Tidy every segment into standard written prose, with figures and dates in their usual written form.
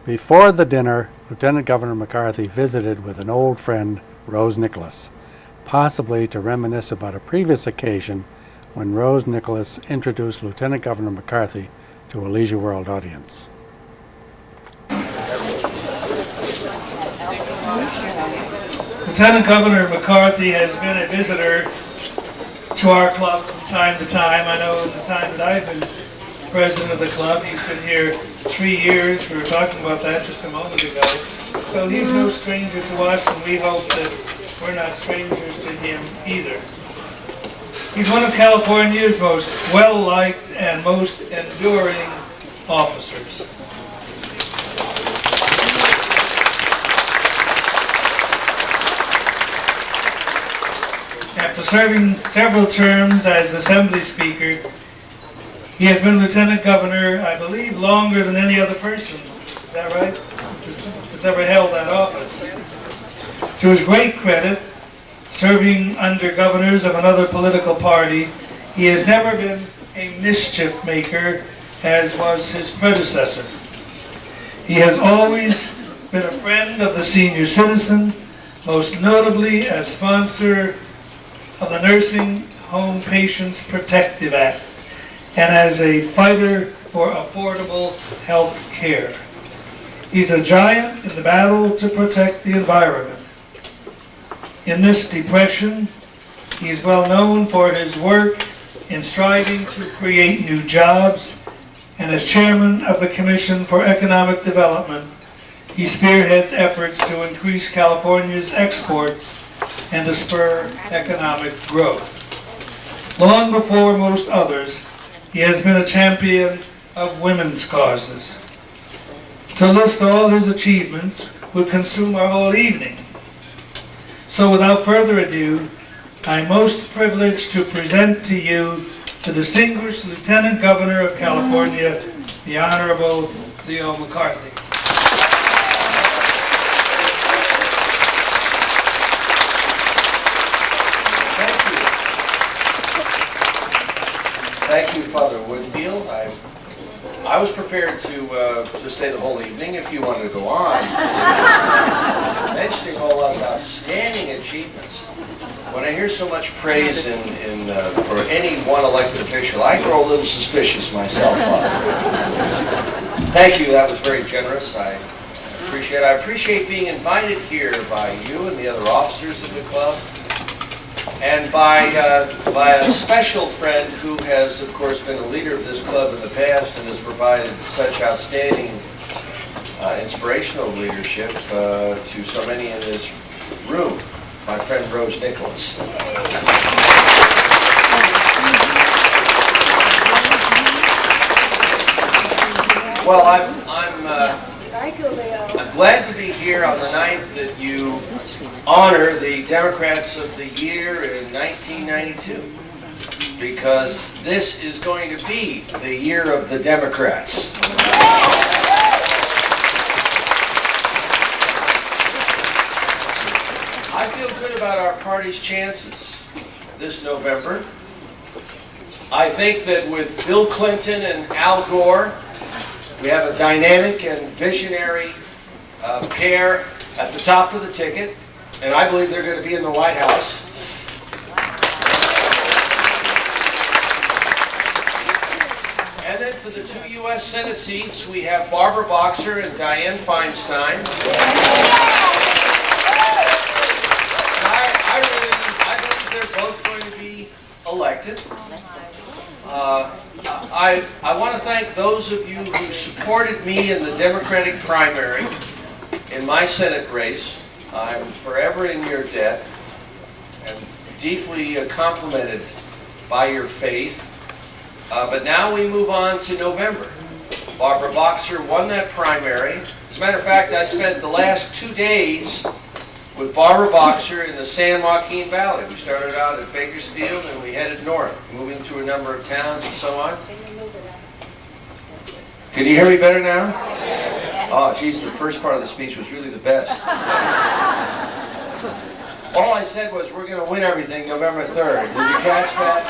Before the dinner, Lieutenant Governor McCarthy visited with an old friend, Rose Nicholas, possibly to reminisce about a previous occasion when Rose Nicholas introduced Lieutenant Governor McCarthy to a Leisure World audience. Lieutenant Governor McCarthy has been a visitor to our club from time to time. I know in the time that I've been president of the club, he's been here 3 years. We were talking about that just a moment ago. So he's no stranger to us, and we hope that we're not strangers to him either. He's one of California's most well-liked and most enduring officers. After serving several terms as Assembly Speaker, he has been Lieutenant Governor, I believe, longer than any other person. Is that right? That's ever held that office. To his great credit, serving under governors of another political party, he has never been a mischief maker, as was his predecessor. He has always been a friend of the senior citizen, most notably as sponsor of the Nursing Home Patients Protective Act, and as a fighter for affordable health care. He's a giant in the battle to protect the environment. In this depression, he is well known for his work in striving to create new jobs, and as chairman of the Commission for Economic Development, he spearheads efforts to increase California's exports and to spur economic growth. Long before most others, he has been a champion of women's causes. To list all his achievements would consume our whole evening. So without further ado, I'm most privileged to present to you the distinguished Lieutenant Governor of California, the Honorable Leo McCarthy. Thank you, Father Woodfield. I was prepared to stay the whole evening if you wanted to go on. Mentioning all those outstanding achievements. When I hear so much praise for any one elected official, I grow a little suspicious myself, Father. Thank you. That was very generous. I appreciate it. I appreciate being invited here by you and the other officers of the club, and by a special friend who has, of course, been a leader of this club in the past and has provided such outstanding inspirational leadership to so many in this room, my friend Rose Nicholas. Well, I'm glad to be here on the night that you honor the Democrats of the Year in 1992, because this is going to be the year of the Democrats. I feel good about our party's chances this November. I think that with Bill Clinton and Al Gore, we have a dynamic and visionary pair at the top of the ticket, and I believe they're going to be in the White House. And then for the 2 U.S. Senate seats, we have Barbara Boxer and Dianne Feinstein. I believe they're both going to be elected. I want to thank those of you who supported me in the Democratic primary in my Senate race. I'm forever in your debt and deeply complimented by your faith. But now we move on to November. Barbara Boxer won that primary. As a matter of fact, I spent the last 2 days with Barbara Boxer in the San Joaquin Valley. We started out at Bakersfield and we headed north, moving through a number of towns and so on. Can you hear me better now? Oh, geez, the first part of the speech was really the best. All I said was, we're going to win everything November 3rd. Did you catch that?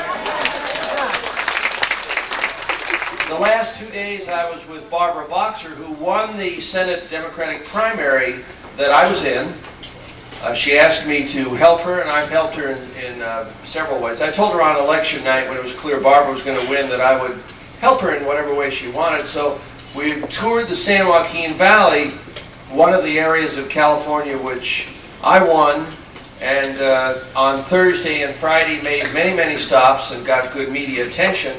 The last 2 days I was with Barbara Boxer, who won the Senate Democratic primary that I was in. She asked me to help her, and I've helped her in several ways. I told her on election night, when it was clear Barbara was going to win, that I would help her in whatever way she wanted. So we toured the San Joaquin Valley, one of the areas of California which I won, and on Thursday and Friday made many stops and got good media attention.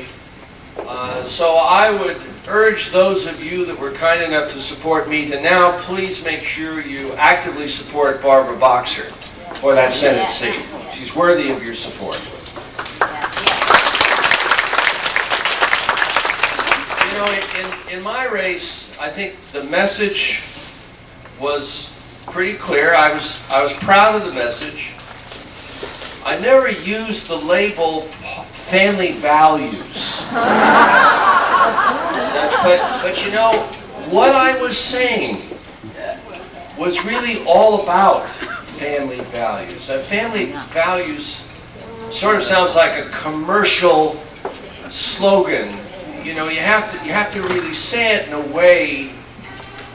So I would urge those of you that were kind enough to support me to now please make sure you actively support Barbara Boxer for that Senate seat. She's worthy of your support. You know, in my race, I think the message was pretty clear. I was proud of the message. I never used the label family values. But you know, what I was saying was really all about family values. Family values sort of sounds like a commercial slogan. You know, you have to really say it in a way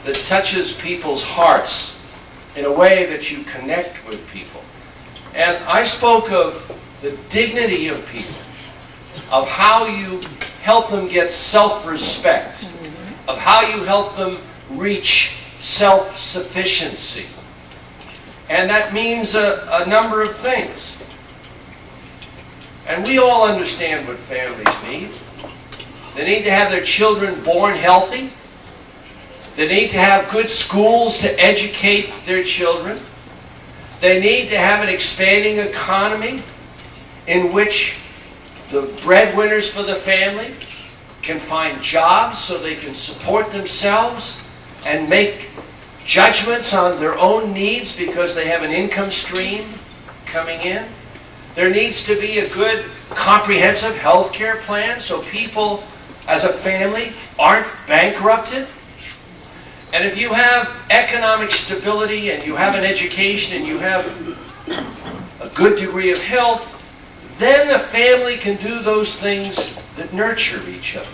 that touches people's hearts, in a way that you connect with people. And I spoke of the dignity of people, of how you help them get self-respect, of how you help them reach self-sufficiency. And that means a number of things. And we all understand what families need. They need to have their children born healthy. They need to have good schools to educate their children. They need to have an expanding economy in which the breadwinners for the family can find jobs so they can support themselves and make judgments on their own needs because they have an income stream coming in. There needs to be a good comprehensive health care plan so people as a family aren't bankrupted. And if you have economic stability and you have an education and you have a good degree of health, then the family can do those things that nurture each other.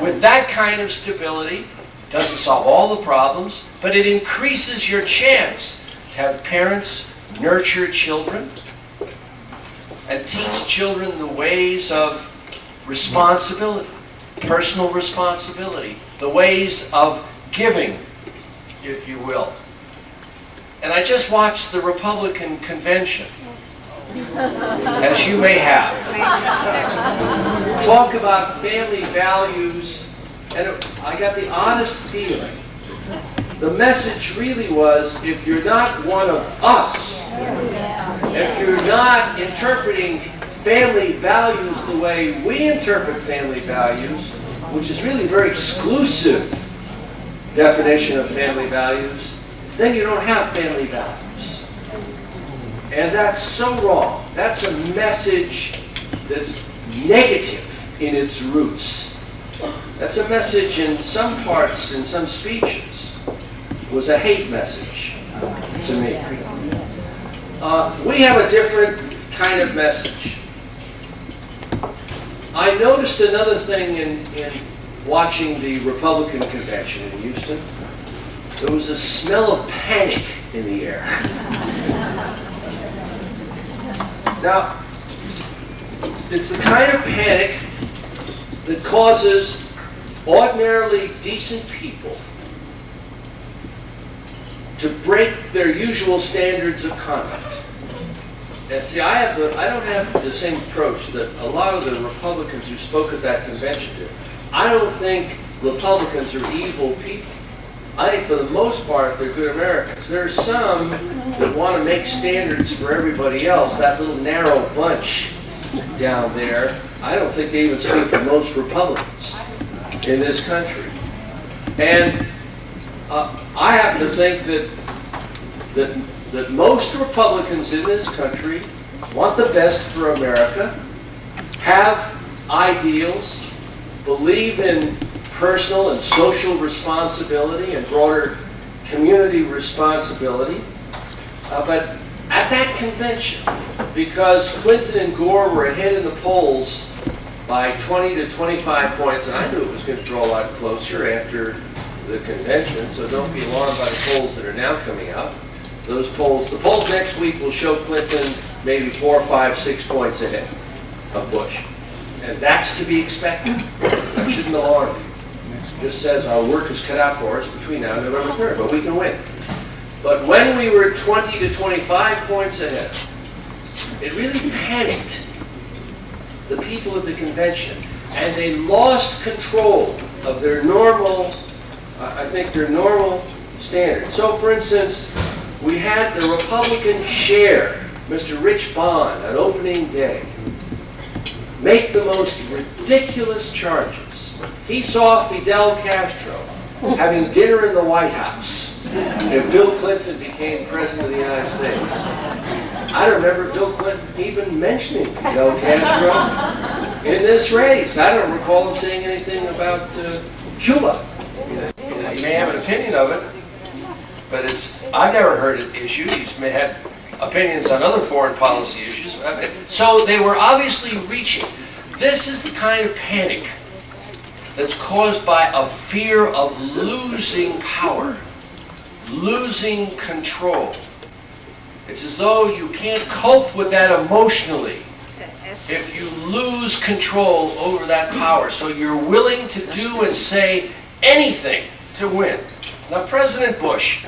With that kind of stability, it doesn't solve all the problems, but it increases your chance to have parents nurture children and teach children the ways of responsibility, personal responsibility, the ways of giving, if you will. And I just watched the Republican convention, as you may have. Talk about family values, and I got the honest feeling. The message really was, if you're not one of us, if you're not interpreting family values the way we interpret family values, which is really a very exclusive definition of family values, then you don't have family values. And that's so wrong. That's a message that's negative in its roots. That's a message in some parts, in some speeches, was a hate message to me. We have a different kind of message. I noticed another thing in watching the Republican convention in Houston. There was a smell of panic in the air. Now, it's the kind of panic that causes ordinarily decent people to break their usual standards of conduct. And see, I don't have the same approach that a lot of the Republicans who spoke at that convention did. I don't think Republicans are evil people. I think for the most part they're good Americans. There are some that want to make standards for everybody else, that little narrow bunch down there. I don't think they even speak for most Republicans in this country. And I happen to think that most Republicans in this country want the best for America, have ideals, believe in personal and social responsibility and broader community responsibility. But at that convention, because Clinton and Gore were ahead in the polls by 20 to 25 points, and I knew it was going to draw a lot closer after the convention, so don't be alarmed by the polls that are now coming out. Those polls, the polls next week will show Clinton maybe 4, 5, 6 points ahead of Bush. And that's to be expected. That shouldn't alarm you. It just says our work is cut out for us between now and November 3rd, but we can win. But when we were 20 to 25 points ahead, it really panicked the people of the convention, and they lost control of their normal, I think their normal standards. So for instance, we had the Republican chair, Mr. Rich Bond, on opening day, make the most ridiculous charges. He saw Fidel Castro having dinner in the White House if Bill Clinton became president of the United States. I don't remember Bill Clinton even mentioning Fidel Castro in this race. I don't recall him saying anything about Cuba. He may have an opinion of it, but I've never heard it issued. He's had opinions on other foreign policy issues. So they were obviously reaching. This is the kind of panic that's caused by a fear of losing power, losing control. It's as though you can't cope with that emotionally if you lose control over that power. So you're willing to do and say anything to win. Now, President Bush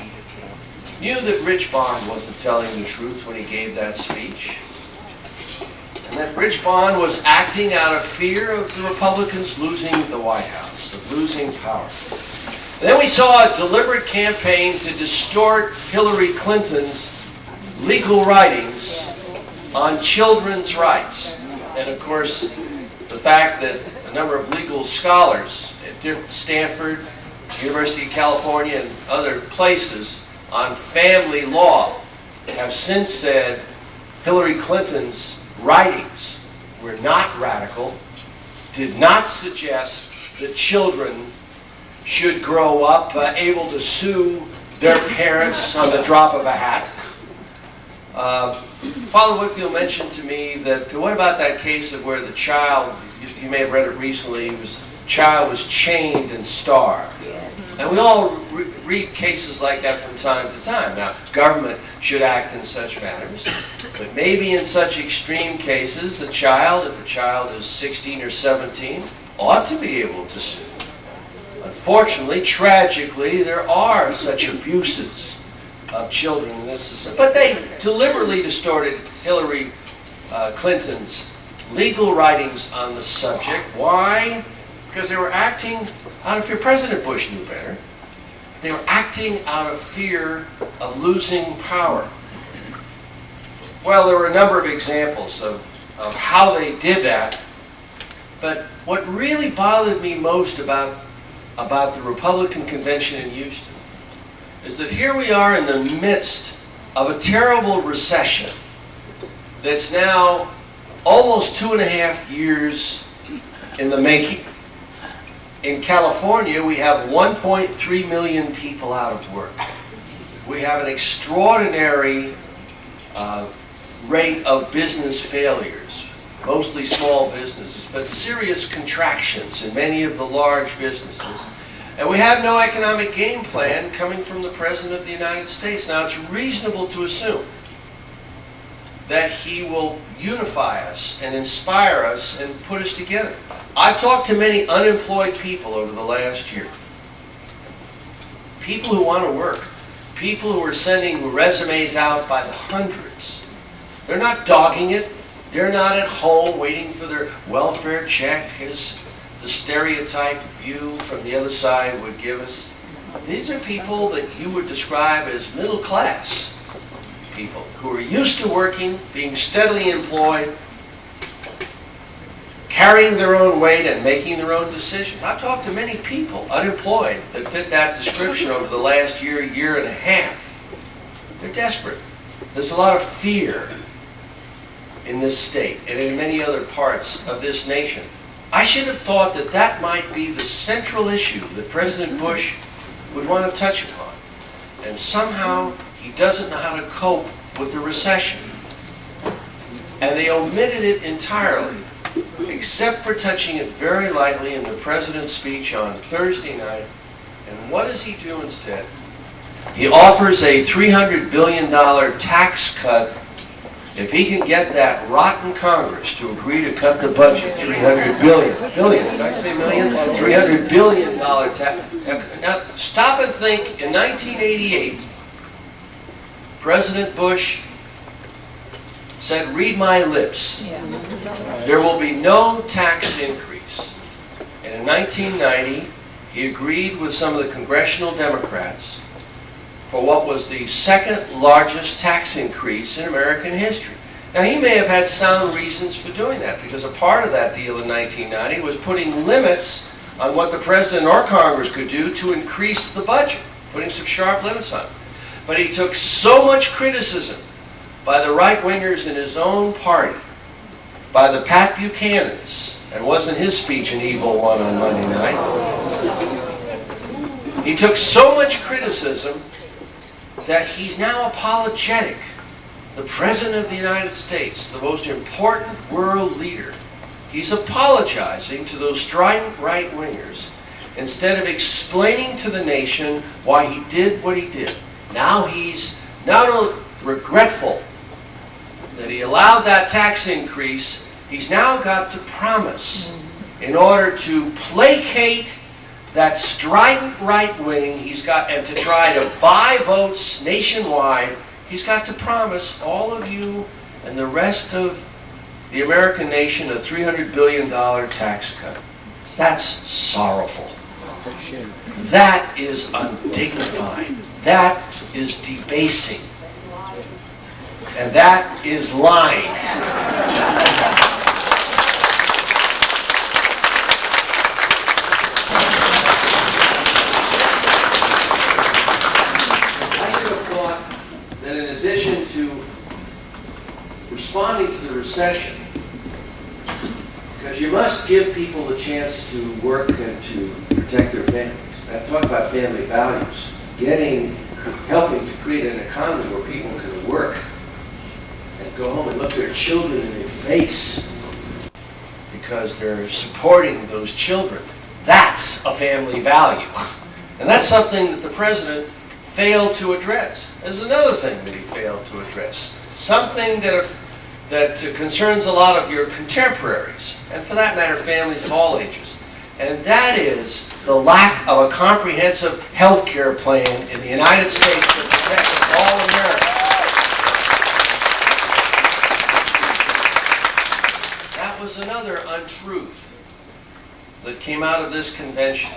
knew that Rich Bond wasn't telling the truth when he gave that speech, and that Rich Bond was acting out of fear of the Republicans losing the White House, of losing power. And then we saw a deliberate campaign to distort Hillary Clinton's legal writings on children's rights. And of course, the fact that a number of legal scholars at Stanford, University of California, and other places on family law have since said Hillary Clinton's writings were not radical, did not suggest that children should grow up able to sue their parents on the drop of a hat. Father Whitfield mentioned to me that, what about that case of where the child, you may have read it recently, the child was chained and starved. And we all read cases like that from time to time. Now, government should act in such matters, but maybe in such extreme cases, a child, if a child is 16 or 17, ought to be able to sue. Unfortunately, tragically, there are such abuses of children in this society. But they deliberately distorted Hillary Clinton's legal writings on the subject. Why? Because they were acting out of fear. President Bush knew better. They were acting out of fear of losing power. Well, there were a number of examples of how they did that. But what really bothered me most about the Republican convention in Houston is that here we are in the midst of a terrible recession that's now almost 2.5 years in the making. In California, we have 1.3 million people out of work. We have an extraordinary rate of business failures, mostly small businesses, but serious contractions in many of the large businesses. And we have no economic game plan coming from the President of the United States. Now, it's reasonable to assume that he will unify us and inspire us and put us together. I've talked to many unemployed people over the last year. People who want to work. People who are sending resumes out by the hundreds. They're not dogging it. They're not at home waiting for their welfare check, as the stereotype view from the other side would give us. These are people that you would describe as middle class people who are used to working, being steadily employed, carrying their own weight and making their own decisions. I've talked to many people, unemployed, that fit that description over the last year, year and a half. They're desperate. There's a lot of fear in this state and in many other parts of this nation. I should have thought that that might be the central issue that President Bush would want to touch upon. And somehow he doesn't know how to cope with the recession. And they omitted it entirely. except for touching it very lightly in the president's speech on Thursday night. And what does he do instead? He offers a $300 billion tax cut if he can get that rotten Congress to agree to cut the budget. $300 billion, did I say million? $300 billion tax. Now, stop and think. In 1988, President Bush said, read my lips. There will be no tax increase. And in 1990, he agreed with some of the congressional Democrats for what was the second largest tax increase in American history. Now, he may have had sound reasons for doing that, because a part of that deal in 1990 was putting limits on what the President or Congress could do to increase the budget, putting some sharp limits on it. But he took so much criticism by the right-wingers in his own party, by the Pat Buchanans, and wasn't his speech an evil one on Monday night? He took so much criticism that he's now apologetic. The President of the United States, the most important world leader, he's apologizing to those strident right-wingers instead of explaining to the nation why he did what he did. Now he's not only regretful that he allowed that tax increase, he's now got to promise, in order to placate that strident right wing, and to try to buy votes nationwide, he's got to promise all of you and the rest of the American nation a $300 billion tax cut. That's sorrowful. That is undignified. That is debasing. And that is lying. In addition to responding to the recession, because you must give people the chance to work and to protect their families. I've talked about family values, helping to create an economy where people can work and go home and look their children in the face because they're supporting those children. That's a family value. And that's something that the President failed to address. There's another thing that he failed to address. Something that concerns a lot of your contemporaries, and for that matter, families of all ages. And that is the lack of a comprehensive health care plan in the United States that protects all Americans. That was another untruth that came out of this convention.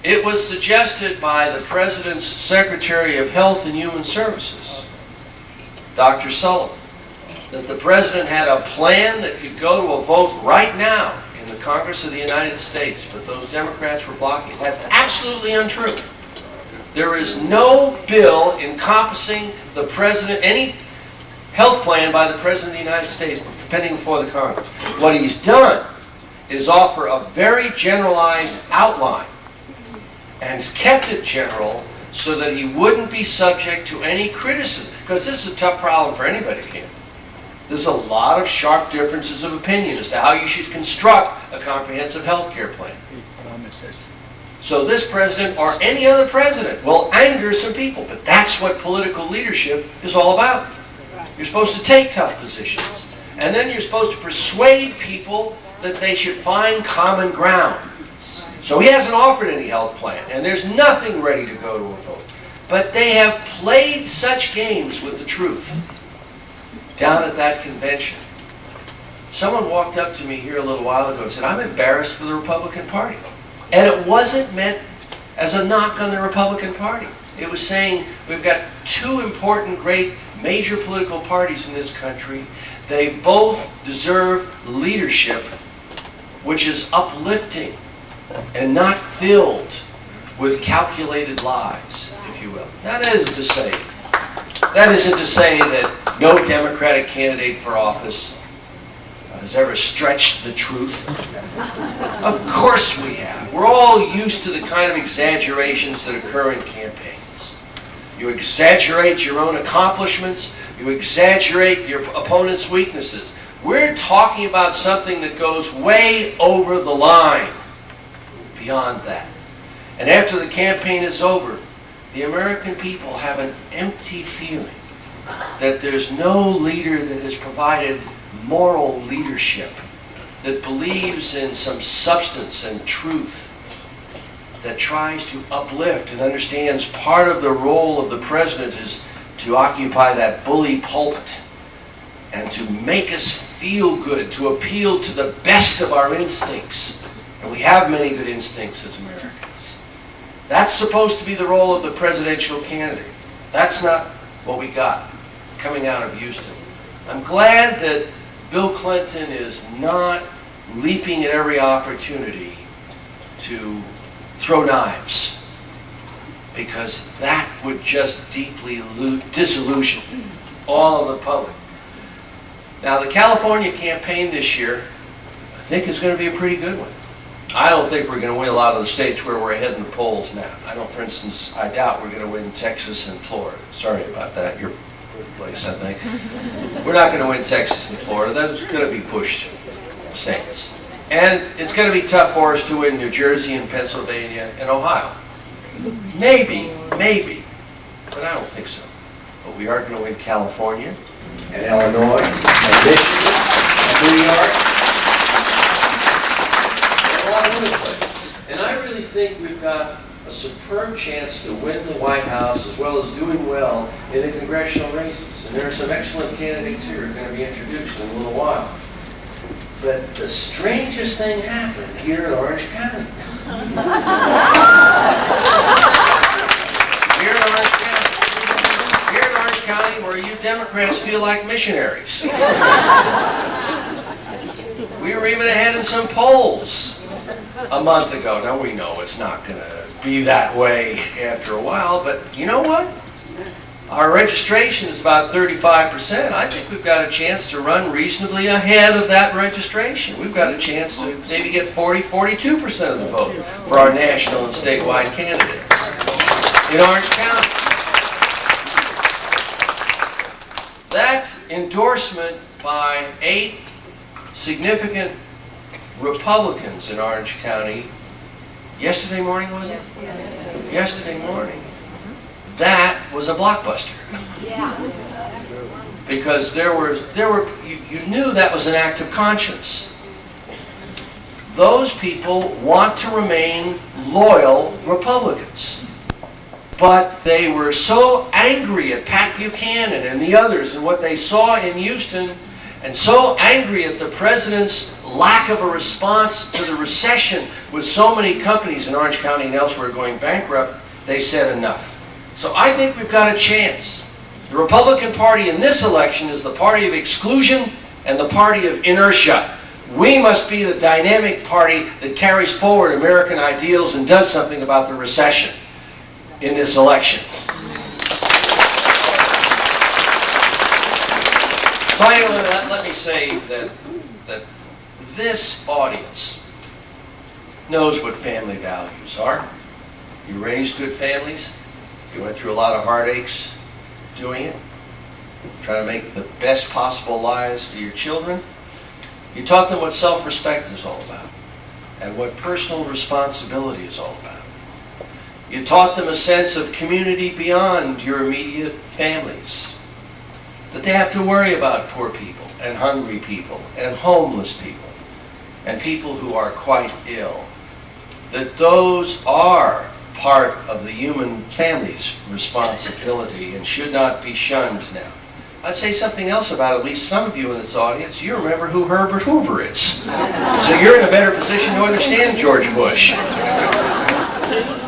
It was suggested by the President's Secretary of Health and Human Services, Dr. Sullivan, that the President had a plan that could go to a vote right now in the Congress of the United States, but those Democrats were blocking it. That's absolutely untrue. There is no bill encompassing the President, any health plan by the President of the United States pending before the Congress. What he's done is offer a very generalized outline and kept it general so that he wouldn't be subject to any criticism. Because this is a tough problem for anybody here. There's a lot of sharp differences of opinion as to how you should construct a comprehensive health care plan. So this president, or any other president, will anger some people. But that's what political leadership is all about. You're supposed to take tough positions. And then you're supposed to persuade people that they should find common ground. So he hasn't offered any health plan, and there's nothing ready to go to a vote. But they have played such games with the truth down at that convention. Someone walked up to me here a little while ago and said, I'm embarrassed for the Republican Party. And it wasn't meant as a knock on the Republican Party. It was saying we've got two important, great, major political parties in this country. They both deserve leadership which is uplifting and not filled with calculated lies, if you will. That isn't to say that no Democratic candidate for office has ever stretched the truth. Of course we have. We're all used to the kind of exaggerations that occur in campaigns. You exaggerate your own accomplishments. You exaggerate your opponent's weaknesses. We're talking about something that goes way over the line, beyond that. And after the campaign is over, the American people have an empty feeling that there's no leader that has provided moral leadership, that believes in some substance and truth, that tries to uplift and understands part of the role of the president is to occupy that bully pulpit and to make us feel good, to appeal to the best of our instincts. And we have many good instincts as Americans. That's supposed to be the role of the presidential candidate. That's not what we got coming out of Houston. I'm glad that Bill Clinton is not leaping at every opportunity to throw knives, because that would just deeply disillusion all of the public. Now, the California campaign this year, I think, is going to be a pretty good one. I don't think we're going to win a lot of the states where we're ahead in the polls now. For instance, I doubt we're going to win Texas and Florida. Sorry about that. Your place, I think. We're not going to win Texas and Florida. That's going to be Bush states. And it's going to be tough for us to win New Jersey and Pennsylvania and Ohio. Maybe, but I don't think so. But we are going to win California and Illinois and Michigan and New York and a lot of other places. And I really think we've got a superb chance to win the White House as well as doing well in the congressional races. And there are some excellent candidates here who are going to be introduced in a little while. But the strangest thing happened here in Orange County. Here in Orange County, where you Democrats feel like missionaries. We were even ahead in some polls a month ago. Now we know it's not going to be that way after a while, but you know what? Our registration is about 35%. I think we've got a chance to run reasonably ahead of that registration. We've got a chance to maybe get 42% of the vote for our national and statewide candidates in Orange County. That endorsement by 8 significant Republicans in Orange County, yesterday morning, was it? Yesterday morning. That was a blockbuster. Yeah. Because you knew that was an act of conscience. Those people want to remain loyal Republicans. But they were so angry at Pat Buchanan and the others and what they saw in Houston, and so angry at the president's lack of a response to the recession with so many companies in Orange County and elsewhere going bankrupt, they said enough. So I think we've got a chance. The Republican Party in this election is the party of exclusion and the party of inertia. We must be the dynamic party that carries forward American ideals and does something about the recession in this election. Finally, let me say that this audience knows what family values are. You raised good families. You went through a lot of heartaches doing it, trying to make the best possible lives for your children. You taught them what self-respect is all about and what personal responsibility is all about. You taught them a sense of community beyond your immediate families, that they have to worry about poor people and hungry people and homeless people and people who are quite ill, that those are part of the human family's responsibility and should not be shunned now. I'd say something else about at least some of you in this audience. You remember who Herbert Hoover is. So you're in a better position to understand George Bush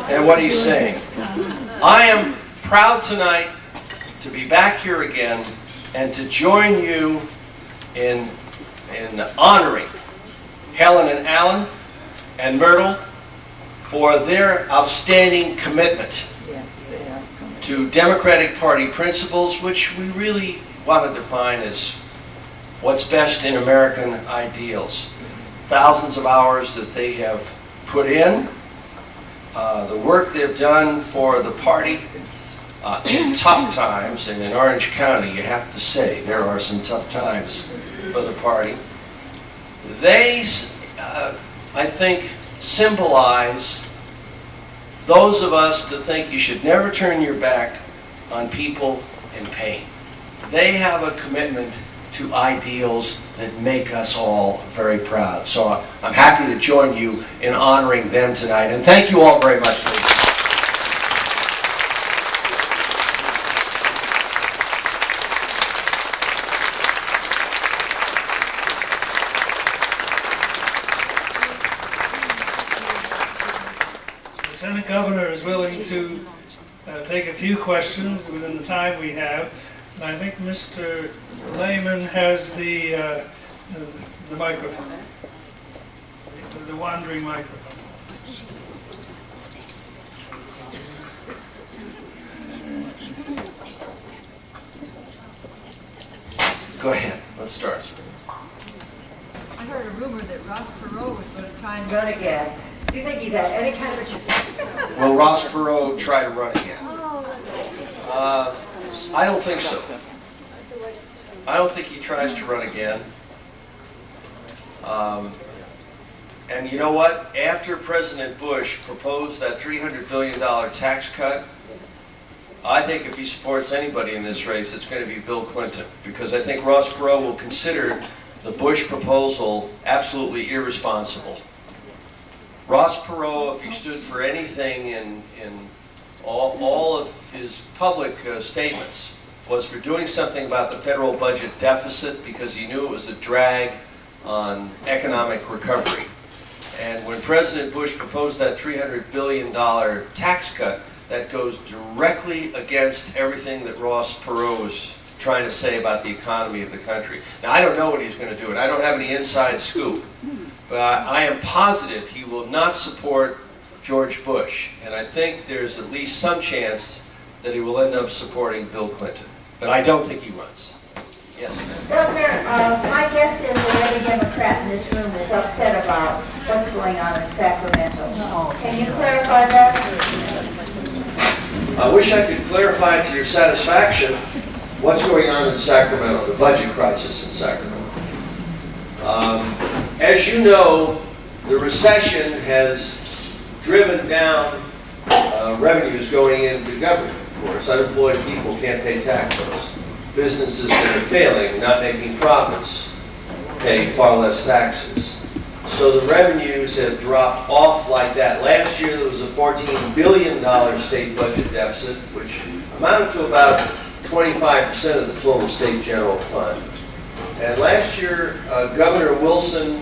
and what he's saying. I am proud tonight to be back here again and to join you in honoring Helen and Alan and Myrtle for their outstanding commitment to Democratic Party principles, which we really want to define as what's best in American ideals. Thousands of hours that they have put in, the work they've done for the party in tough times, and in Orange County, you have to say, there are some tough times leadership of the party. They, I think, symbolize those of us that think you should never turn your back on people in pain. They have a commitment to ideals that make us all very proud. So I'm happy to join you in honoring them tonight. And thank you all very much for this. Lieutenant Governor is willing to take a few questions within the time we have. And I think Mr. Lehman has the microphone, the wandering microphone. Go ahead. Let's start. I heard a rumor that Ross Perot was going to try and run again. Do you think he's had any kind of a... Will Ross Perot try to run again? I don't think so. I don't think he tries to run again. And you know what? After President Bush proposed that $300 billion tax cut, I think if he supports anybody in this race, it's going to be Bill Clinton. Because I think Ross Perot will consider the Bush proposal absolutely irresponsible. Ross Perot, if he stood for anything in all of his public statements, was for doing something about the federal budget deficit because he knew it was a drag on economic recovery. And when President Bush proposed that $300 billion tax cut, that goes directly against everything that Ross Perot was trying to say about the economy of the country. Now, I don't know what he's going to do, and I don't have any inside scoop, but I am positive he will not support George Bush, and I think there's at least some chance that he will end up supporting Bill Clinton. But I don't think he runs. Yes? Governor, my guess is that every Democrat in this room is upset about what's going on in Sacramento. Can you clarify that? I wish I could clarify to your satisfaction what's going on in Sacramento, the budget crisis in Sacramento. As you know, the recession has driven down revenues going into government. Of course, unemployed people can't pay tax bills. Businesses that are failing, not making profits, pay far less taxes. So the revenues have dropped off like that. Last year there was a $14 billion state budget deficit, which amounted to about 25% of the total state general fund. And last year, Governor Wilson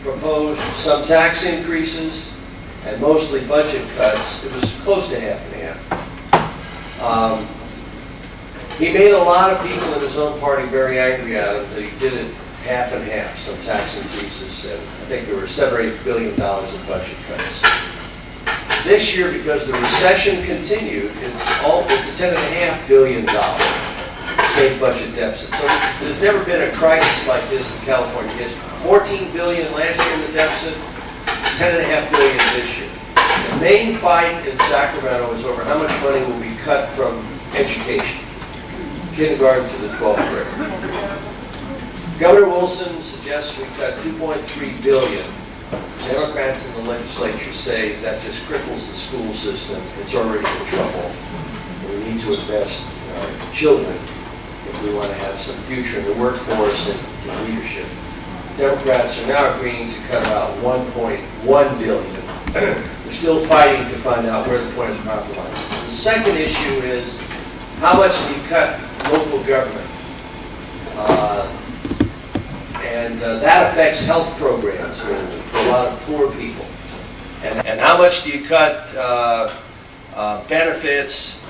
proposed some tax increases and mostly budget cuts. It was close to half and half. He made a lot of people in his own party very angry at him that he did it half and half, some tax increases, and I think there were $7 or $8 billion in budget cuts. This year, because the recession continued, it's a $10.5 billion state budget deficit. So there's never been a crisis like this in California history. $14 billion last year in the deficit, $10.5 billion this year. The main fight in Sacramento is over how much money will be cut from education, kindergarten to the 12th grade. Governor Wilson suggests we cut $2.3 billion. Democrats in the legislature say that just cripples the school system. It's already in trouble. We need to invest in our children if we want to have some future in the workforce and in leadership. Democrats are now agreeing to cut about $1.1 billion. We're still fighting to find out where the point of compromise is. The second issue is how much do you cut local government? That affects health programs for a lot of poor people. And how much do you cut benefits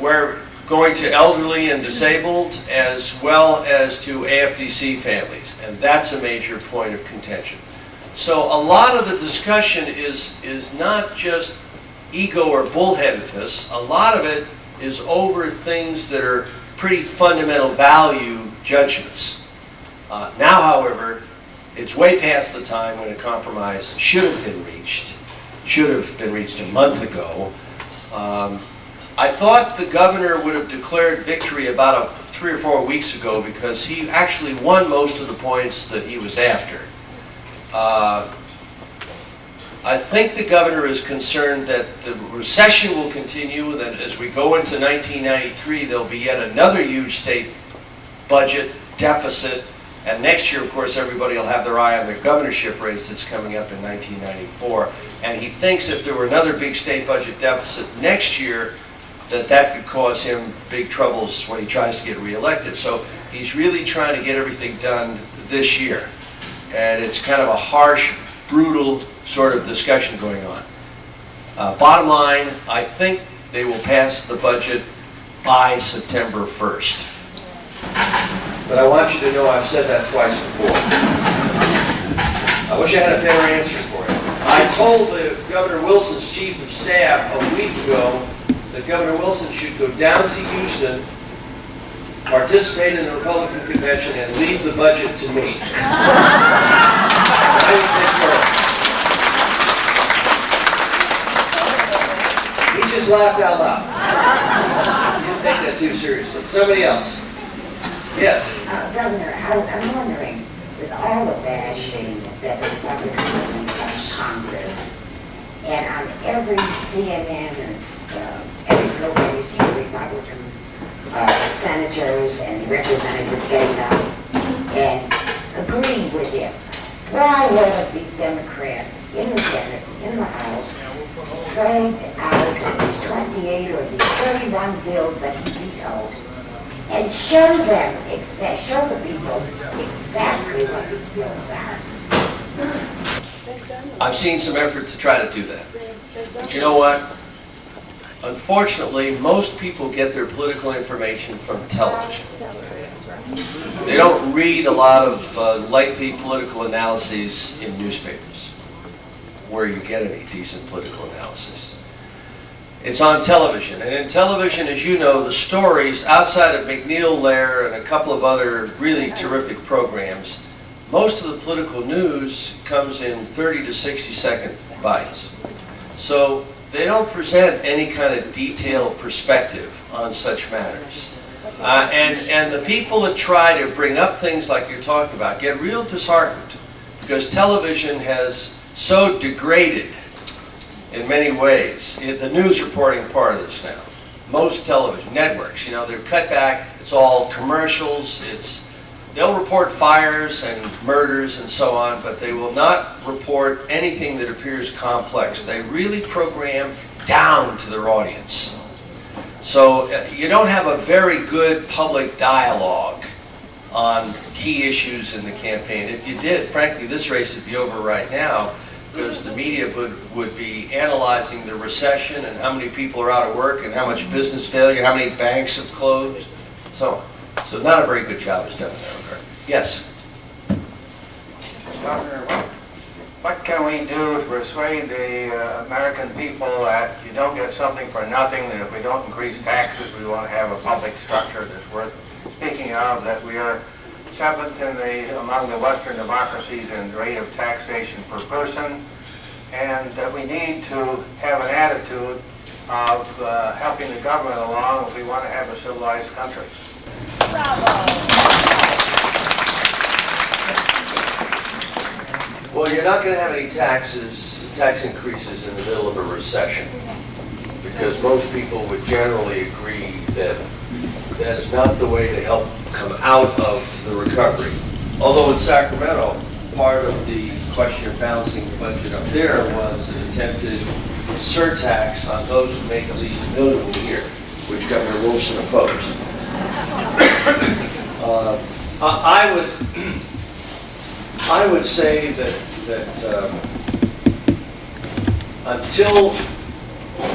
where going to elderly and disabled as well as to AFDC families? And that's a major point of contention. So a lot of the discussion is not just ego or bullheadedness. A lot of it is over things that are pretty fundamental value judgments. Now, however, it's way past the time when a compromise should have been reached a month ago. I I thought the governor would have declared victory about 3 or 4 weeks ago because he actually won most of the points that he was after. I think the governor is concerned that the recession will continue, that as we go into 1993, there'll be yet another huge state budget deficit, and next year, of course, everybody will have their eye on the governorship race that's coming up in 1994. And he thinks if there were another big state budget deficit next year, that could cause him big troubles when he tries to get reelected. So he's really trying to get everything done this year. And it's kind of a harsh, brutal sort of discussion going on. Bottom line, I think they will pass the budget by September 1st. But I want you to know I've said that twice before. I wish I had a better answer for you. I told Governor Wilson's chief of staff a week ago that Governor Wilson should go down to Houston, participate in the Republican convention, and leave the budget to me. I would take care of it. He just laughed out loud. He didn't take that too seriously. Somebody else. Yes. Governor, I'm wondering, with all the bashing that the Republicans of Congress, and on every CNN and every program you see Republican senators and representatives getting up and agreeing with him, why haven't these Democrats in the Senate, in the House, dragged out these 28 or these 31 bills that he vetoed and show them, show the people exactly what these bills are? I've seen some effort to try to do that. But you know what? Unfortunately, most people get their political information from television. They don't read a lot of lengthy political analyses in newspapers, where you get any decent political analysis. It's on television, and in television, as you know, the stories outside of McNeil Lair and a couple of other really terrific programs, most of the political news comes in 30 to 60 second bites. So they don't present any kind of detailed perspective on such matters. And the people that try to bring up things like you're talking about get real disheartened because television has so degraded in many ways. The news reporting part of this now. Most television networks, you know, they're cut back. It's all commercials. They'll report fires and murders and so on, but they will not report anything that appears complex. They really program down to their audience. So you don't have a very good public dialogue on key issues in the campaign. If you did, frankly, this race would be over right now because the media would be analyzing the recession and how many people are out of work and how much business failure, how many banks have closed, so on. So not a very good job is done in that regard. Yes? Governor, what can we do to persuade the American people that you don't get something for nothing, that if we don't increase taxes, we want to have a public structure that's worth speaking of, that we are 7th among the Western democracies in rate of taxation per person, and that we need to have an attitude of helping the government along if we want to have a civilized country. Well, you're not going to have any tax increases in the middle of a recession because most people would generally agree that that is not the way to help come out of the recovery. Although in Sacramento, part of the question of balancing the budget up there was an attempted surtax on those who make at least $1 million a year, which Governor Wilson opposed. I would say that until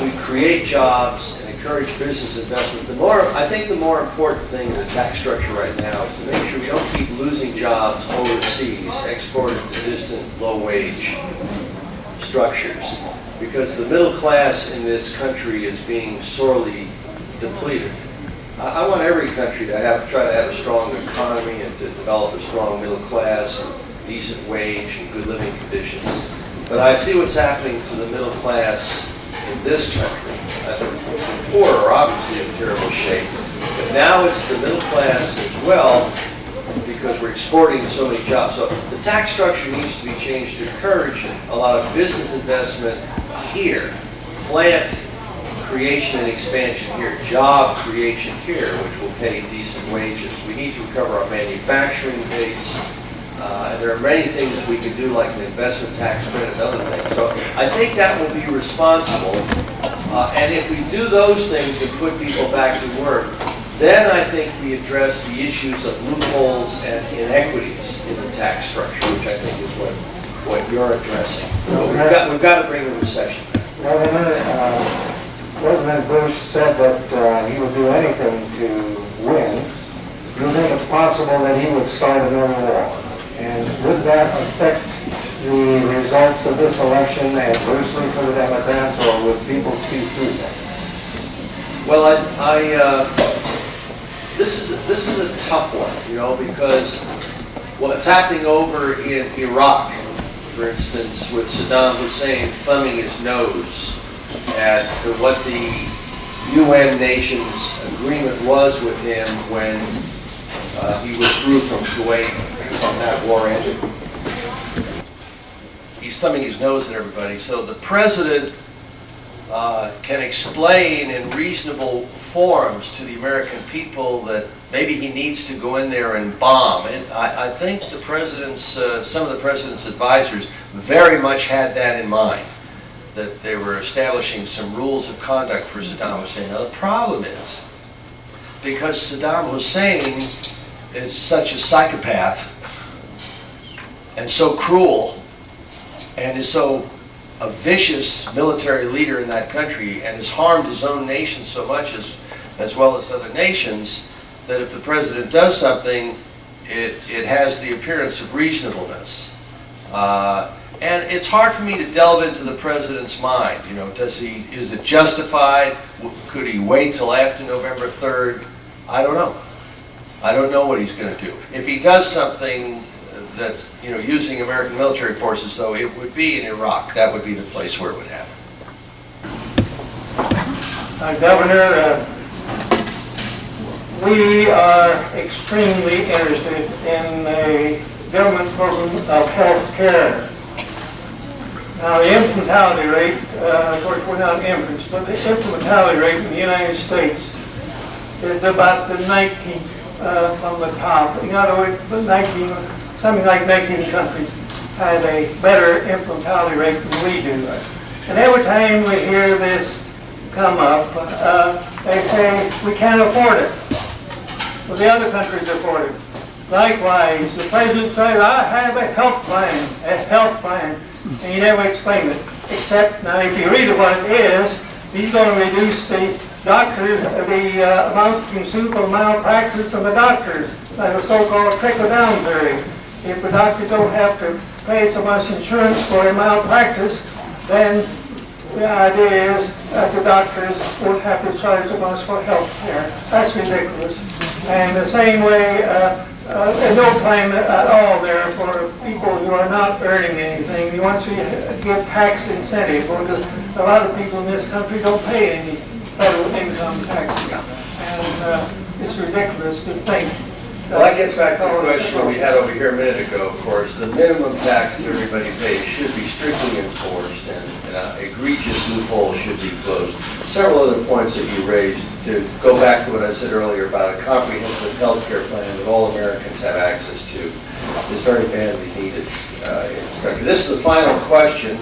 we create jobs and encourage business investment, I think the more important thing in the tax structure right now is to make sure we don't keep losing jobs overseas, exported to distant low-wage structures, because the middle class in this country is being sorely depleted. I want every country to try to have a strong economy and to develop a strong middle class and decent wage and good living conditions. But I see what's happening to the middle class in this country. the poor are obviously in terrible shape. But now it's the middle class as well, because we're exporting so many jobs. So the tax structure needs to be changed to encourage a lot of business investment here, plant creation and expansion here, job creation here, which will pay decent wages. We need to recover our manufacturing base. There are many things we can do, like an investment tax credit and other things. So I think that will be responsible. And if we do those things and put people back to work, then I think we address the issues of loopholes and inequities in the tax structure, which I think is what you're addressing. But we've got to bring the recession back. Well, President Bush said that he would do anything to win. Do you think it's possible that he would start another war? And would that affect the results of this election adversely for the Democrats, or would people see through that? Well, this is a tough one, you know, because what's happening over in Iraq, for instance, with Saddam Hussein thumbing his nose at what the UN nations agreement was with him when he withdrew from Kuwait from that war ended. He's thumbing his nose at everybody. So the president can explain in reasonable forms to the American people that maybe he needs to go in there and bomb. And I think the president's, some of the president's advisors very much had that in mind, that they were establishing some rules of conduct for Saddam Hussein. Now the problem is, because Saddam Hussein is such a psychopath and so cruel and is so a vicious military leader in that country and has harmed his own nation so much as well as other nations, that if the president does something, it has the appearance of reasonableness. And it's hard for me to delve into the president's mind. You know, is it justified? Could he wait till after November 3rd? I don't know. I don't know what he's going to do. If he does something that's, you know, using American military forces, though, it would be in Iraq. That would be the place where it would happen. Governor, we are extremely interested in the government program of health care. Now, the infantile rate, of course, we're not infants, but the infantile rate in the United States is about the 19th from the top. In other words, something like 19 countries have a better infantile rate than we do. And every time we hear this come up, they say we can't afford it. Well, the other countries afford it. Likewise, the president says, I have a health plan, and he never explained it. Except, now if you read what it is, he's going to reduce the doctors, the amount you can sue for malpractice from the doctors, like a so-called trickle-down theory. If the doctors don't have to pay so much insurance for a malpractice, then the idea is that the doctors won't have to charge so much for health care. That's ridiculous. And the same way, no plan at all there for people who are not earning anything. You want to give tax incentive, because a lot of people in this country don't pay any federal income taxes. And it's ridiculous to think. Well, that gets back to the question we had over here a minute ago, of course. The minimum tax that everybody pays should be strictly enforced, and egregious loopholes should be closed. Several other points that you raised, to go back to what I said earlier about a comprehensive health care plan that all Americans have access to, is very badly needed in this country. This is the final question,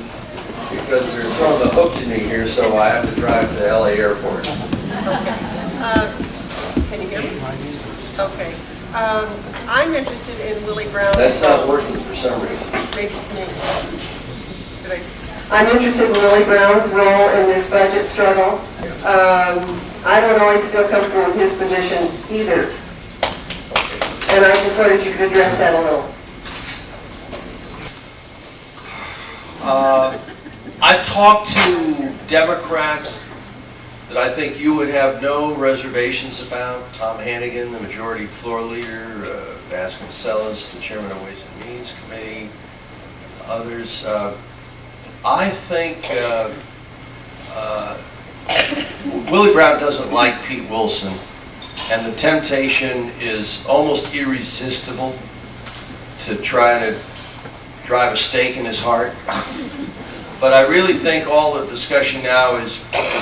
because they're throwing the hook to me here, so I have to drive to LA Airport. Can you hear me? Okay. I'm interested in Willie Brown. That's not working for some reason. Maybe it's me. I'm interested in Willie Brown's role in this budget struggle. I don't always feel comfortable with his position either. And I just thought if you could address that a little. I've talked to Democrats that I think you would have no reservations about. Tom Hannigan, the majority floor leader, Vasconcellos, the chairman of Ways and Means Committee, others. I think Willie Brown doesn't like Pete Wilson, and the temptation is almost irresistible to try to drive a stake in his heart. But I really think all the discussion now is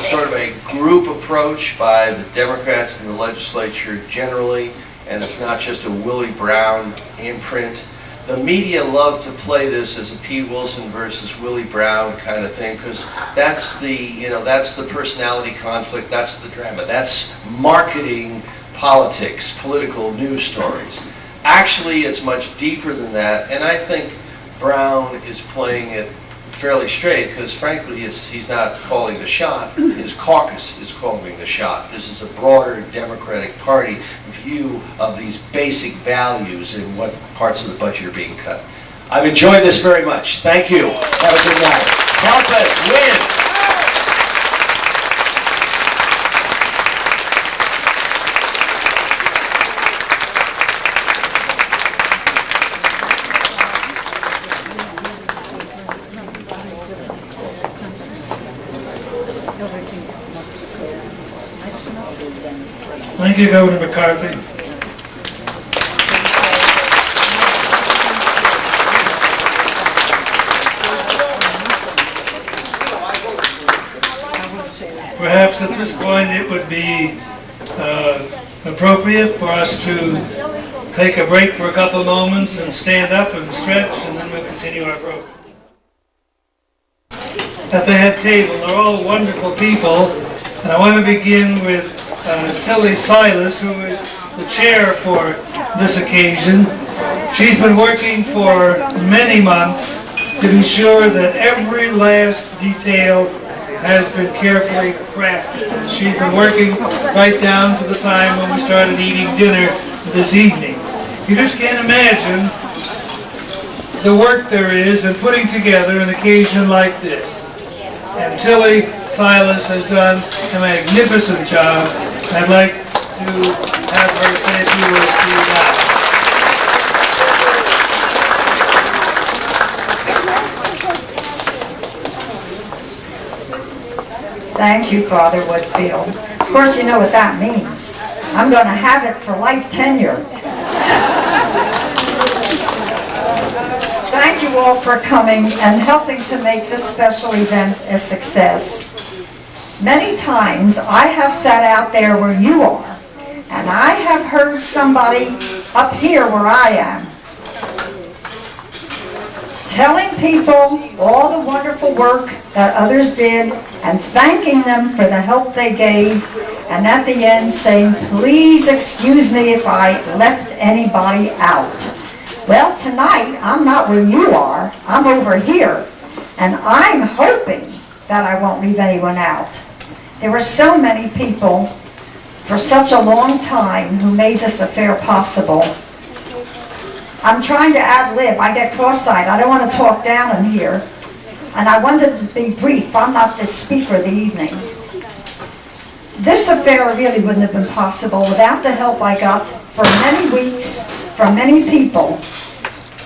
sort of a group approach by the Democrats in the legislature generally, and it's not just a Willie Brown imprint. The media love to play this as a Pete Wilson versus Willie Brown kind of thing, because that's the personality conflict, that's the drama, that's marketing politics, political news stories. Actually, it's much deeper than that, and I think Brown is playing it fairly straight, because frankly he's not calling the shot, his caucus is calling the shot. This is a broader Democratic Party view of these basic values and what parts of the budget are being cut. I've enjoyed this very much. Thank you. Have a good night. Help us win! Thank you, Governor McCarthy. Perhaps at this point it would be appropriate for us to take a break for a couple of moments and stand up and stretch, and then we'll continue our program. At the head table, they're all wonderful people, and I want to begin with Tilly Silas, who is the chair for this occasion. She's been working for many months to be sure that every last detail has been carefully crafted. She's been working right down to the time when we started eating dinner this evening. You just can't imagine the work there is in putting together an occasion like this. And Tilly Silas has done a magnificent job. I'd like to have her say a few words to you now. Thank you, Father Woodfield. Of course, you know what that means. I'm going to have it for life tenure. Thank you all for coming and helping to make this special event a success. Many times I have sat out there where you are, and I have heard somebody up here where I am telling people all the wonderful work that others did and thanking them for the help they gave, and at the end saying, please excuse me if I left anybody out. Well, tonight I'm not where you are, I'm over here, and I'm hoping that I won't leave anyone out. There were so many people for such a long time who made this affair possible. I'm trying to ad-lib. I get cross-eyed. I don't want to talk down in here. And I wanted to be brief. I'm not the speaker of the evening. This affair really wouldn't have been possible without the help I got for many weeks from many people.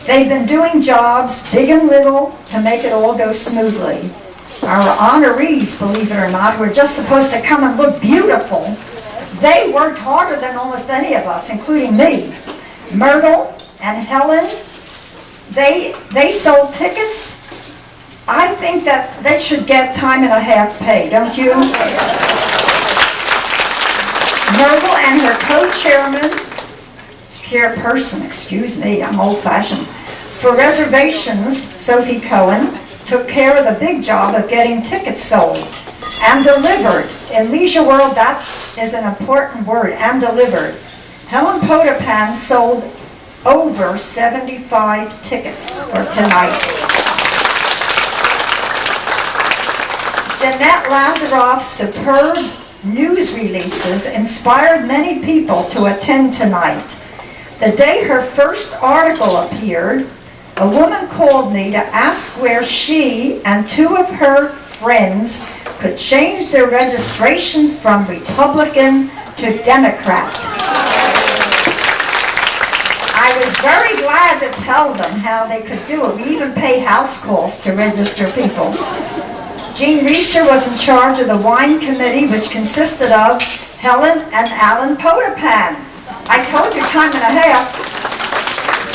They've been doing jobs, big and little, to make it all go smoothly. Our honorees, believe it or not, who are just supposed to come and look beautiful, they worked harder than almost any of us, including me. Myrtle and Helen, they sold tickets. I think that they should get time and a half pay, don't you? Myrtle and her chairperson, excuse me, I'm old-fashioned, for reservations, Sophie Cohen, took care of the big job of getting tickets sold and delivered. In Leisure World, that is an important word, and delivered. Helen Potapan sold over 75 tickets for tonight. Jeanette Lazaroff's superb news releases inspired many people to attend tonight. The day her first article appeared, a woman called me to ask where she and two of her friends could change their registration from Republican to Democrat. I was very glad to tell them how they could do it. We even pay house calls to register people. Jean Reeser was in charge of the wine committee, which consisted of Helen and Alan Potapan. I told you, time and a half.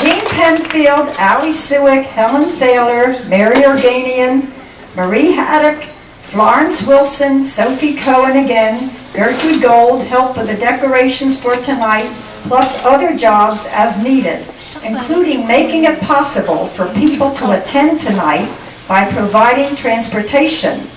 Jean Penfield, Allie Sewick, Helen Thaler, Mary Organian, Marie Haddock, Florence Wilson, Sophie Cohen again, Gertrude Gold helped with the decorations for tonight, plus other jobs as needed, including making it possible for people to attend tonight by providing transportation.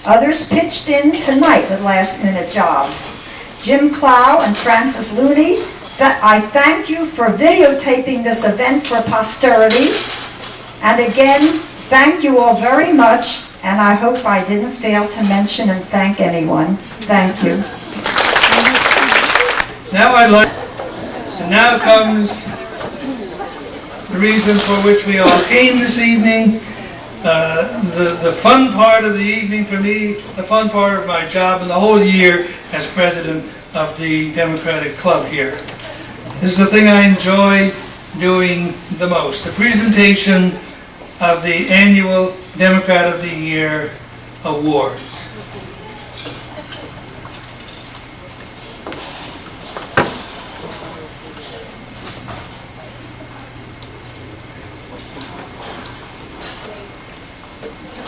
Others pitched in tonight with last-minute jobs. Jim Clow and Francis Looney, I thank you for videotaping this event for posterity. And again, thank you all very much, and I hope I didn't fail to mention and thank anyone. Thank you. Now comes the reason for which we all came this evening. The fun part of the evening for me, the fun part of my job and the whole year as president of the Democratic Club here. This is the thing I enjoy doing the most, the presentation of the annual Democrat of the Year Awards.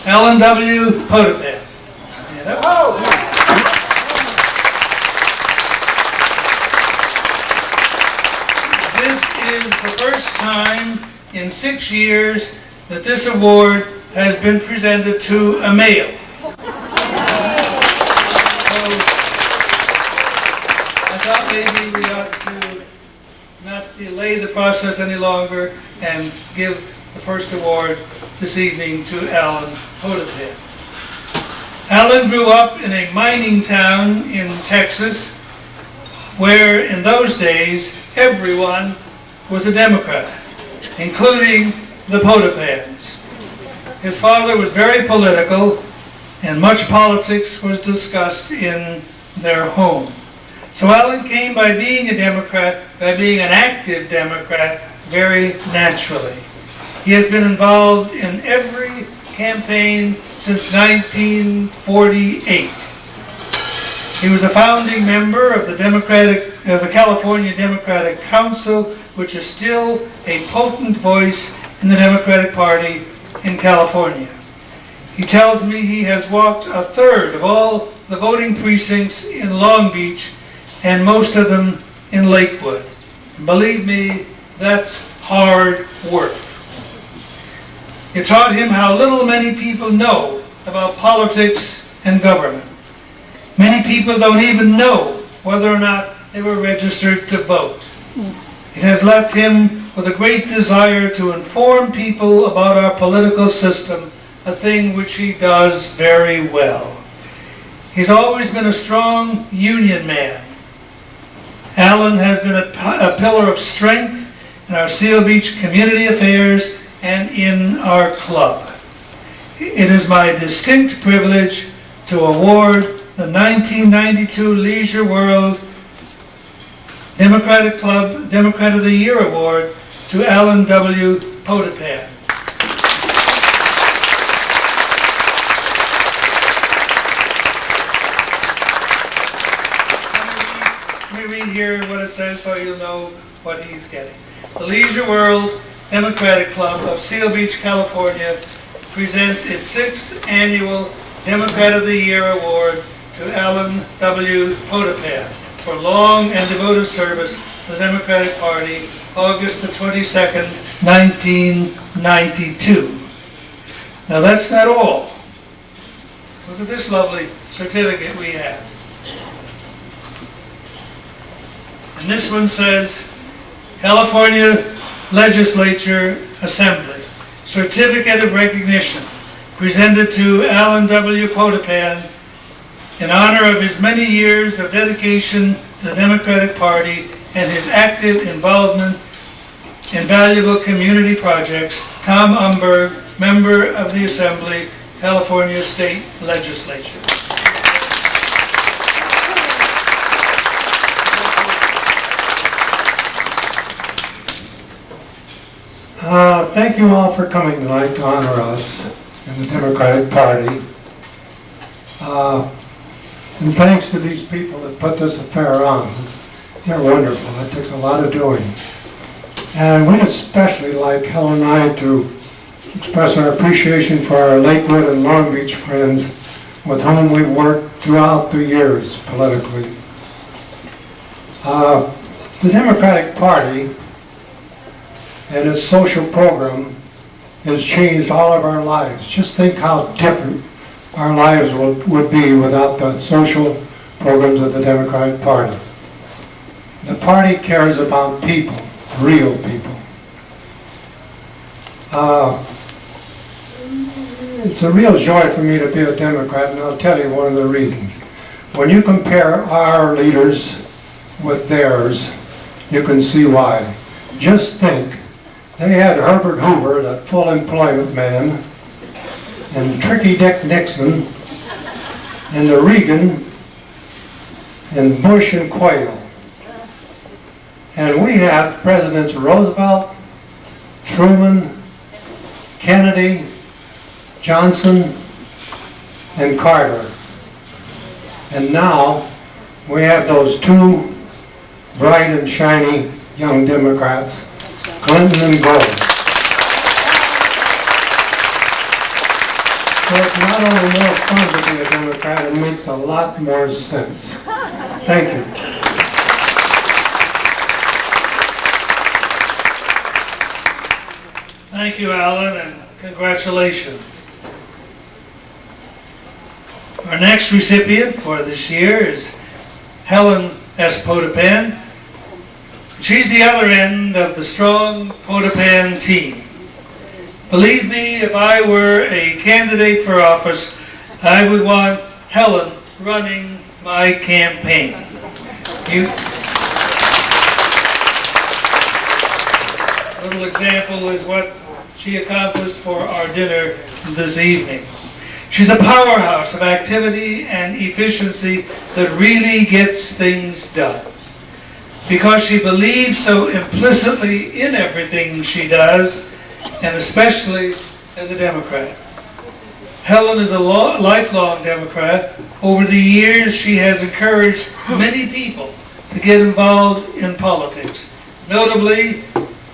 Alan W. Potapan. This is the first time in 6 years that this award has been presented to a male. So I thought maybe we ought to not delay the process any longer and give the first award this evening to Alan Potapan. Alan grew up in a mining town in Texas where in those days everyone was a Democrat, including the Potapans. His father was very political and much politics was discussed in their home. So Alan came by being a Democrat, by being an active Democrat, very naturally. He has been involved in every campaign since 1948. He was a founding member of the California Democratic Council, which is still a potent voice in the Democratic Party in California. He tells me he has walked a third of all the voting precincts in Long Beach and most of them in Lakewood. And believe me, that's hard work. It taught him how little many people know about politics and government. Many people don't even know whether or not they were registered to vote. It has left him with a great desire to inform people about our political system, a thing which he does very well. He's always been a strong union man. Alan has been a pillar of strength in our Seal Beach community affairs and in our club. It is my distinct privilege to award the 1992 Leisure World Democratic Club Democrat of the Year Award to Alan W. Potapan. Let me read here what it says so you'll know what he's getting. The Leisure World Democratic Club of Seal Beach, California presents its 6th annual Democrat of the Year Award to Alan W. Potapan for long and devoted service to the Democratic Party, August the 22nd, 1992. Now that's not all. Look at this lovely certificate we have. And this one says, California Legislature Assembly, Certificate of Recognition, presented to Alan W. Potapan in honor of his many years of dedication to the Democratic Party and his active involvement in valuable community projects. Tom Umberg, member of the Assembly, California State Legislature. Thank you all for coming tonight to honor us in the Democratic Party. And thanks to these people that put this affair on. They're wonderful. It takes a lot of doing. And we'd especially like, Helen and I, to express our appreciation for our Lakewood and Long Beach friends with whom we've worked throughout the years politically. The Democratic Party and its social program has changed all of our lives. Just think how different our lives would be without the social programs of the Democratic Party. The party cares about people, real people. It's a real joy for me to be a Democrat, and I'll tell you one of the reasons. When you compare our leaders with theirs, you can see why. Just think, they had Herbert Hoover, that full employment man, and Tricky Dick Nixon, and the Reagan, and Bush and Quayle. And we have Presidents Roosevelt, Truman, Kennedy, Johnson, and Carter. And now we have those two bright and shiny young Democrats, Clinton and Gore. So it's not only more fun to be a Democrat, it makes a lot more sense. Thank you. Thank you, Alan, and congratulations. Our next recipient for this year is Helen Espo. She's the other end of the strong Tappan team. Believe me, if I were a candidate for office, I would want Helen running my campaign. A little example is what she accomplished for our dinner this evening. She's a powerhouse of activity and efficiency that really gets things done. Because she believes so implicitly in everything she does, and especially as a Democrat. Helen is a lifelong Democrat. Over the years, she has encouraged many people to get involved in politics. Notably,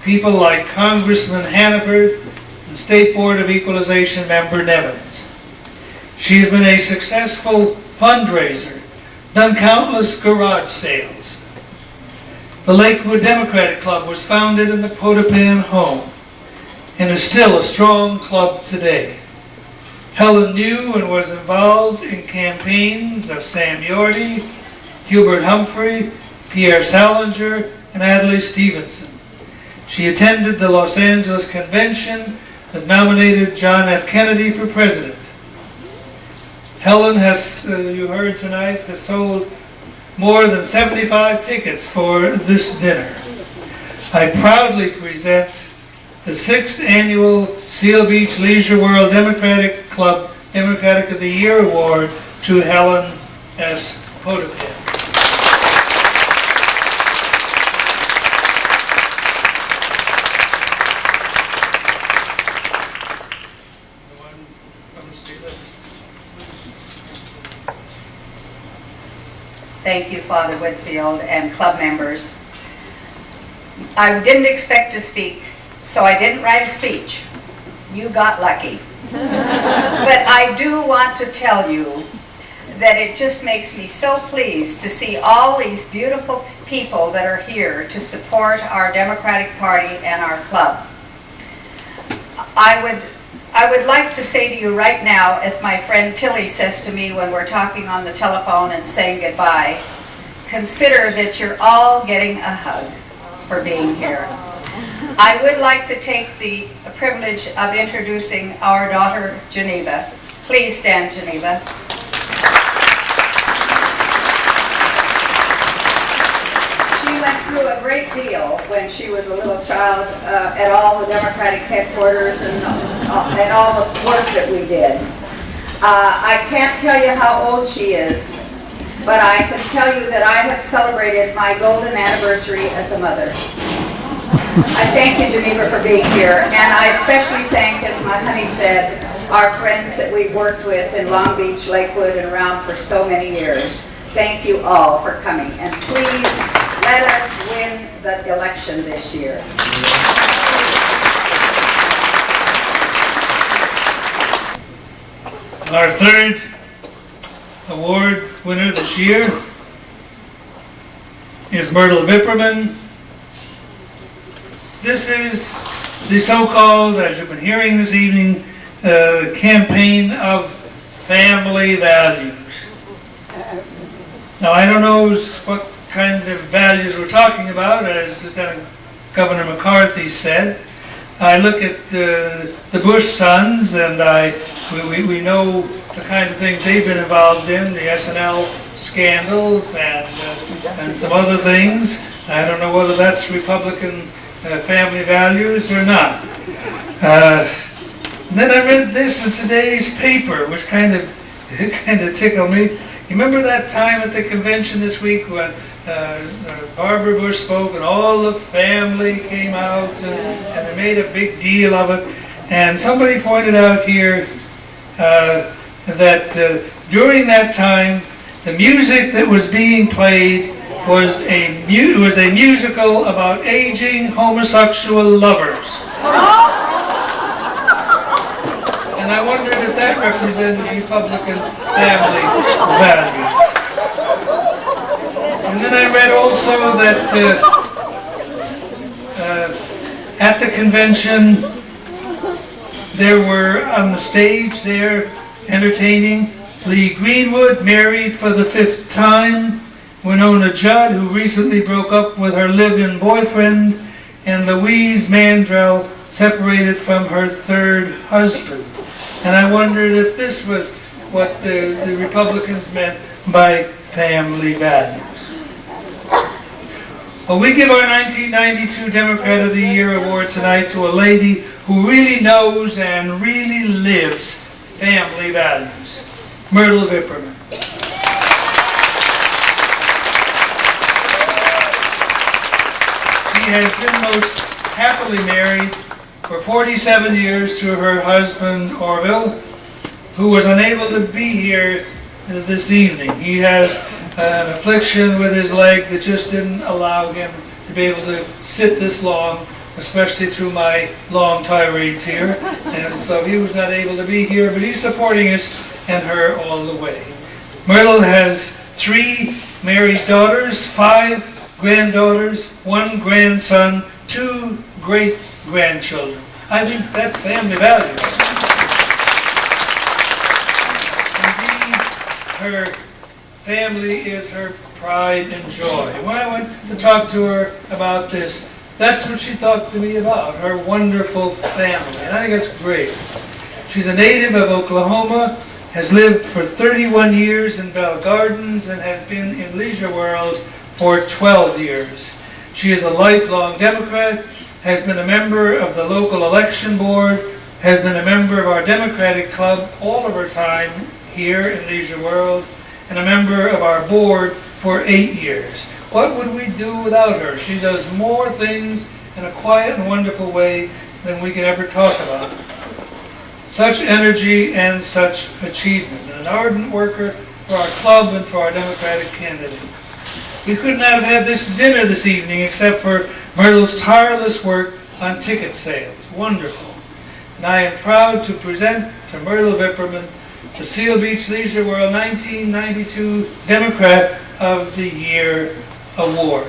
people like Congressman Hannaford and State Board of Equalization member Nevins. She's been a successful fundraiser, done countless garage sales. The Lakewood Democratic Club was founded in the Tappan home and is still a strong club today. Helen knew and was involved in campaigns of Sam Yorty, Hubert Humphrey, Pierre Salinger, and Adlai Stevenson. She attended the Los Angeles convention that nominated John F. Kennedy for president. Helen has, you heard tonight, has sold more than 75 tickets for this dinner. I proudly present the 6th annual Seal Beach Leisure World Democratic Club Democratic of the Year Award to Helen S. Tappan. Thank you, Father Whitfield and club members. I didn't expect to speak, so I didn't write a speech. You got lucky. But I do want to tell you that it just makes me so pleased to see all these beautiful people that are here to support our Democratic Party and our club. I would like to say to you right now, as my friend Tilly says to me when we're talking on the telephone and saying goodbye, consider that you're all getting a hug for being here. I would like to take the privilege of introducing our daughter, Geneva. Please stand, Geneva. She went through a great deal when she was a little child at all the Democratic headquarters and all the work that we did. I can't tell you how old she is, but I can tell you that I have celebrated my golden anniversary as a mother. I thank you, Geneva, for being here, and I especially thank, as my honey said, our friends that we worked with in Long Beach, Lakewood, and around for so many years. Thank you all for coming, and please let us win the election this year. Our third award winner this year is Myrtle Vikraman. This is the so-called, as you've been hearing this evening, campaign of family values. Now, I don't know what kind of values we're talking about, as Lieutenant Governor McCarthy said. I look at the Bush sons, and we know the kind of things they've been involved in, the S&L scandals and some other things. I don't know whether that's Republican family values or not. And then I read this in today's paper, which kind of tickled me. You remember that time at the convention this week when Barbara Bush spoke and all the family came out and they made a big deal of it? And somebody pointed out here that during that time, the music that was being played was a musical about aging homosexual lovers. And I wondered if that represented Republican family values. And then I read also that at the convention there were on the stage there entertaining Lee Greenwood, married for the 5th time, Wynonna Judd, who recently broke up with her live-in boyfriend, and Louise Mandrell, separated from her 3rd husband. And I wondered if this was what the Republicans meant by family values. Well, we give our 1992 Democrat of the Year award tonight to a lady who really knows and really lives family values, Myrtle Vikraman. She has been most happily married for 47 years to her husband, Orville, who was unable to be here this evening. He has an affliction with his leg that just didn't allow him to be able to sit this long, especially through my long tirades here. And so he was not able to be here, but he's supporting us and her all the way. Myrtle has 3 married daughters, 5 granddaughters, 1 grandson, 2 great-grandchildren. I think that's family values. Indeed, her family is her pride and joy. When I went to talk to her about this, that's what she talked to me about, her wonderful family. And I think that's great. She's a native of Oklahoma, has lived for 31 years in Bell Gardens, and has been in Leisure World for 12 years. She is a lifelong Democrat, has been a member of the local election board, has been a member of our Democratic Club all of her time here in Leisure World, and a member of our board for 8 years. What would we do without her? She does more things in a quiet and wonderful way than we can ever talk about. Such energy and such achievement. An ardent worker for our club and for our Democratic candidates. We could not have had this dinner this evening except for Myrtle's tireless work on ticket sales. Wonderful. And I am proud to present to Myrtle Vikraman the Seal Beach Leisure World 1992 Democrat of the Year Award.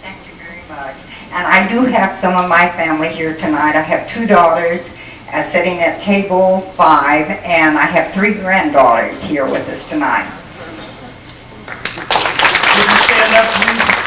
Thank you very much. And I do have some of my family here tonight. I have 2 daughters sitting at table 5, and I have 3 granddaughters here with us tonight. Would you stand up, please?